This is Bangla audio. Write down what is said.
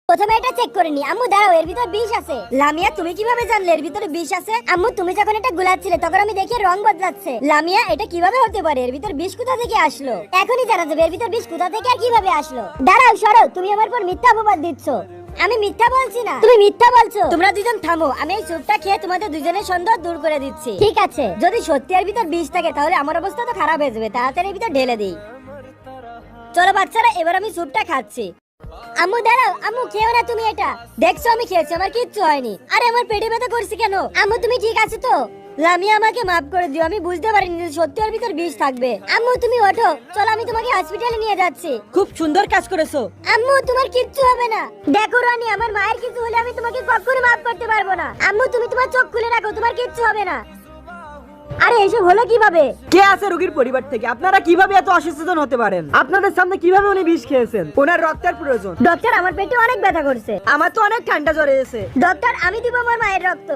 প্রথমে এটা চেক করে নি। আম্মু দাঁড়াও, এর ভিতর বিষ আছে। লামিয়া তুমি কিভাবে জানলে এর ভিতরে বিষ আছে? আম্মু তুমি যখন এটা গুলাচ্ছিলে তখন আমি দেখি রং বদলাচ্ছে। লামিয়া এটা কিভাবে হতে পারে? এর ভিতর বিষ কোথা থেকে আসলো? এখনই জানা যাবে এর ভিতর বিষ কোথা থেকে আর কিভাবে আসলো। দাঁড়াও, সরো, তুমি আমার পর মিথ্যা অপবাদ দিচ্ছ। আমি মিথ্যা বলছি না, তুমি মিথ্যা বলছো। তোমরা দুজন থামো, আমি এই স্যুপটা খেয়ে তোমাদের দুজনের সন্দেহ দূর করে দিচ্ছি। ঠিক আছে, যদি সত্যি এর ভিতর বিষ থাকে তাহলে আমার অবস্থা তো খারাপ হয়ে যাবে। তাড়াতাড়ি এর ভিতর ঢেলে দিই। চলো বাচ্চারা, এবার আমি স্যুপটা খাচ্ছি। আম্মু দাঁড়াও, আম্মু খেও না তুমি এটা। দেখছো আমি খেয়েছি, আমার কিচ্ছু হয়নি। আরে আমার পেটে ব্যথা করছে কেন? আম্মু তুমি ঠিক আছো তো? লামিয়া আমাকে মাফ করে দিও, আমি বুঝতে পারিনি যে সত্যি ওর ভিতর বিষ থাকবে। আম্মু তুমি ওঠো, চলো আমি তোমাকে হসপিটালে নিয়ে যাচ্ছি। খুব সুন্দর কাজ করেছো। আম্মু তোমার কিচ্ছু হবে না। দেখো রানী, আমার মায়ের কিছু হলে আমি তোমাকে কখনো মাফ করতে পারবো না। আম্মু তুমি তোমার চোখ খুলে রাখো, তোমার কিচ্ছু হবে না। আরে এসব হলো কিভাবে? কে আছে রোগীর পরিবার থেকে? আপনারা কিভাবে এত অসচেতন হতে পারেন? আপনাদের সামনে কিভাবে উনি বিষ খেয়েছেন? ওনার রক্তের প্রয়োজন। ডক্টর আমার পেটে অনেক ব্যথা করছে। আমার তো অনেক ঠান্ডা জ্বর এসেছে। ডক্টর আমি দিব আমার মায়ের রক্ত।